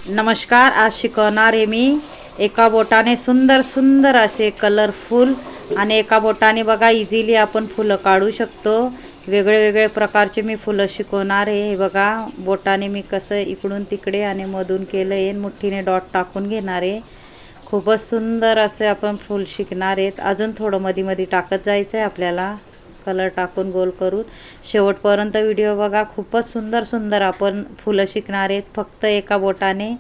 नमस्कार, आज शिकवणार आहे मी एका बोटाने सुंदर सुंदर असे कलरफुल आणि एका बोटाने बघा इझिली आपण फुलं काढू शकतो। वेगळे वेगळे प्रकारचे मी फुलं शिकवणार आहे। हे बघा बोटाने मी कसं इकडून तिकडे आणि मधून केलं आहे, मुठीने डॉट टाकून घेणार आहे। खूपच सुंदर असे आपण फूल शिकणार आहेत। अजून थोडं मध्ये मध्ये टाकत जायचं आहे आपल्याला, कलर टाकून गोल करून। शेवटपर्यंत व्हिडिओ बघा, खूपच सुंदर सुंदर आपण फुलं शिकणार आहेत फक्त एका बोटाने।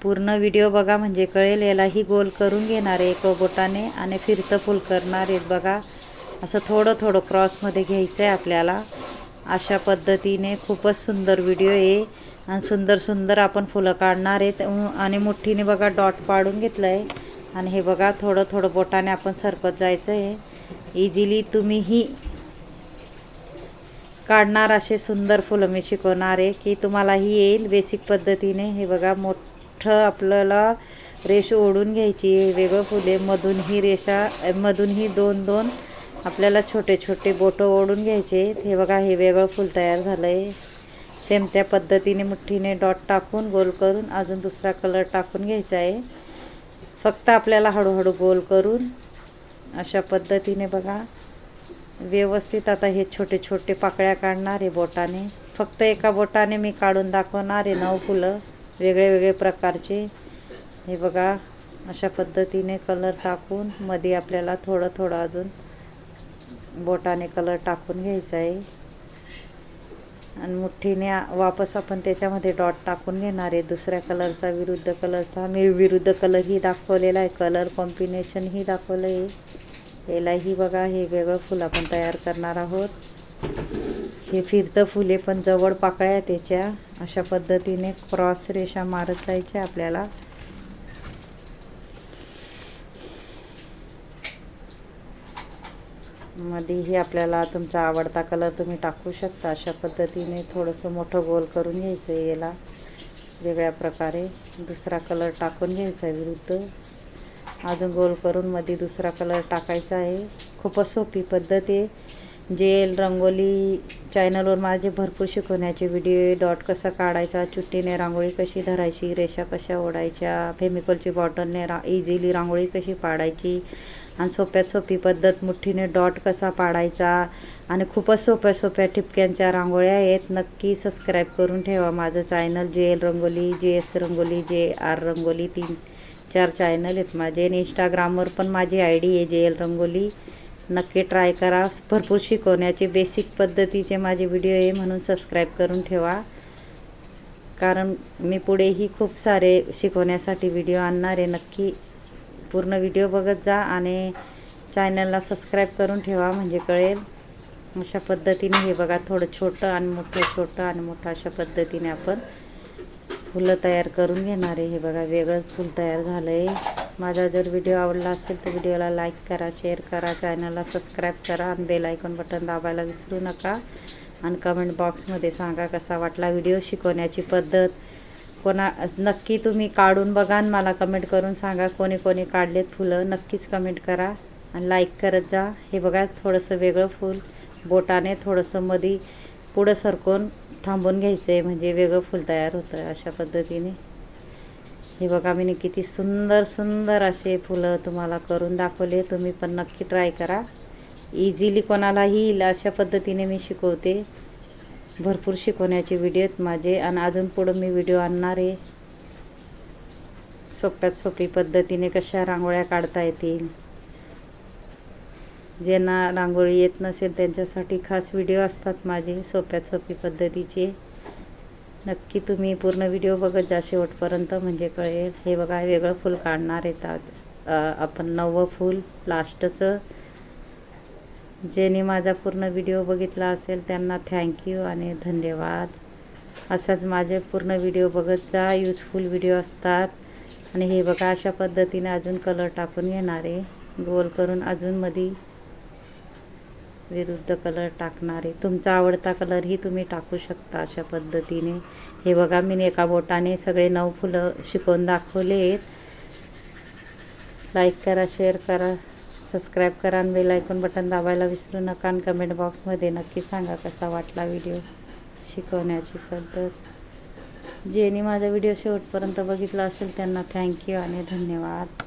पूर्ण व्हिडिओ बघा म्हणजे कळेल। यालाही गोल करून घेणार आहे एका बोटाने आणि फिरतं फुल करणार आहेत बघा। असं थोडं थोडं क्रॉसमध्ये घ्यायचं आहे आपल्याला। अशा पद्धतीने खूपच सुंदर व्हिडिओ आहे आणि सुंदर सुंदर आपण फुलं काढणार आहेत। आणि मुठीने बघा डॉट पाडून घेतलं आहे आणि हे बघा थोडं थोडं बोटाने आपण सरकत जायचं आहे। इझिली तुम्हीही काढणार असे सुंदर फुलं मी शिकवणार आहे की तुम्हालाही येईल बेसिक पद्धतीने। हे बघा मोठं आपल्याला रेष ओढून घ्यायची आहे, वेगळं फुले मधून ही रेषा, मधून ही दोन दोन आपल्याला छोटे छोटे बोटं ओढून घ्यायचे। हे बघा हे वेगळं फूल तयार झालं आहे। सेम त्या पद्धतीने मुठीने डॉट टाकून गोल करून अजून दुसरा कलर टाकून घ्यायचा आहे। फक्त आपल्याला हळूहळू गोल करून अशा पद्धतीने बघा व्यवस्थित आता हे छोटे छोटे पाकळ्या काढणार आहे बोटाने। फक्त एका बोटाने मी काढून दाखवणार आहे 9 फुलं वेगळे वेगळे प्रकारचे। हे बघा अशा पद्धतीने कलर टाकून मध्ये आपल्याला थोडं थोडं अजून बोटाने कलर टाकून घ्यायचा आहे आणि मुठीने वापस आपण त्याच्यामध्ये डॉट टाकून घेणार आहे दुसऱ्या कलरचा, विरुद्ध कलरचा। मी विरुद्ध कलरही दाखवलेला आहे, कलर कॉम्बिनेशनही दाखवलं आहे। यालाही बघा हे वेगळं फूल आपण तयार करणार आहोत। हे फिरतं फुले पण जवळ पाकळ्या त्याच्या अशा पद्धतीने क्रॉस रेषा मारत जायच्या आपल्याला। मध्येही आपल्याला तुमचा आवडता कलर तुम्ही टाकू शकता। अशा पद्धतीने थोडंसं मोठं गोल करून घ्यायचं आहे याला वेगळ्या प्रकारे। दुसरा कलर टाकून घ्यायचा आहे विरुद्ध, अजून गोल करून मध्ये दुसरा कलर टाकायचा आहे। खूपच सोपी पद्धत आहे। जेल रंगोली चॅनलवर माझे भरपूर शिकवण्याचे व्हिडिओ, डॉट कसा काढायचा, चुट्टीने रांगोळी कशी धरायची, रेषा कशा ओढायच्या, फेमिकॉलची बॉटलने इझिली रांगोळी कशी पाडायची आणि सोप्यात सोपी पद्धत मुठीने डॉट कसा पाडायचा आणि खूपच सोप्या सोप्या ठिपक्यांच्या रांगोळ्या आहेत। नक्की सबस्क्राईब करून ठेवा माझं channel. Gel rangoli, JS rangoli, JR rangoli 3-4 channel आहेत माझे। आणि इंस्टाग्रामवर पण माझी ID आहे जेल रंगोली। नक्की ट्राय करा। भरपूर शिकवण्याचे बेसिक पद्धतीचे माझे व्हिडिओ आहे म्हणून सबस्क्राईब करून ठेवा, कारण मी पुढेही खूप सारे शिकवण्यासाठी व्हिडिओ आणणार आहे। नक्की पूर्ण व्हिडिओ बघत जा आणि चॅनलला सबस्क्राईब करून ठेवा म्हणजे कळेल। अशा पद्धतीने हे बघा थोडं छोटं आणि मोठं, छोटं आणि मोठं अशा पद्धतीने आपण फुलं तयार करून घेणार आहे। हे बघा वेगळंच फूल तयार झालं आहे। माझा जर व्हिडिओ आवडला असेल तर व्हिडिओला लाईक करा, शेअर करा, चॅनलला सबस्क्राईब करा आणि बेल आयकॉन बटन दाबायला विसरू नका। आणि कमेंट बॉक्समध्ये सांगा कसा वाटला व्हिडिओ, शिकवण्याची पद्धत। नक्की तुम्ही काढून बघा आणि मला कमेंट करून सांगा कोणी कोणी काढलेत फुलं। नक्कीच कमेंट करा आणि लाईक करत जा। हे बघा थोडंसं वेगळं फूल बोटाने थोडंसं मध्ये पुढं सरकून थांबून घ्यायचं आहे म्हणजे वेगळं फूल तयार होतं अशा पद्धतीने। हे बघा मी किती सुंदर सुंदर असे फुलं तुम्हाला करून दाखवले। तुम्ही पण नक्की ट्राय करा, इझिली कोणालाही येईल अशा पद्धतीने मी शिकवते। भरपूर शिकवण्याचे व्हिडिओ आहेत माझे आणि अजून पुढं मी व्हिडिओ आणणार आहे सोप्यात सोपी पद्धतीने कशा रांगोळ्या काढता येतील। ज्यांना रांगोळी येत नसेल त्यांच्यासाठी खास व्हिडिओ असतात माझे सोप्यात सोपी पद्धतीचे। नक्की तुम्ही पूर्ण व्हिडिओ बघत जा शेवटपर्यंत म्हणजे कळेल। हे बघा वेगळं फूल काढणार आहेत आपण 9वं फूल लास्टचं। ज्यांनी माझा पूर्ण व्हिडिओ बघितला असेल त्यांना थँक्यू आणि धन्यवाद। असाच माझे पूर्ण व्हिडिओ बघत जा, यूजफुल व्हिडिओ असतात। आणि हे बघा अशा पद्धतीने अजून कलर टाकून घेणार आहे, गोल करून अजून मध्ये विरुद्ध कलर टाकणार आहे। तुमचा आवडता कलरही तुम्ही टाकू शकता अशा पद्धतीने। हे बघा मी एका बोटाने सगळे 9 फुलं शिकवून दाखवले आहेत। लाईक करा, शेअर करा, सबस्क्राईब करा आणि बेल आयकॉन बटन दाबायला विसरू नका। आणि कमेंट बॉक्समध्ये नक्की सांगा कसा वाटला व्हिडिओ, शिकवण्याची पद्धत। ज्यांनी माझा व्हिडिओ शेवटपर्यंत बघितला असेल त्यांना थँक्यू आणि धन्यवाद.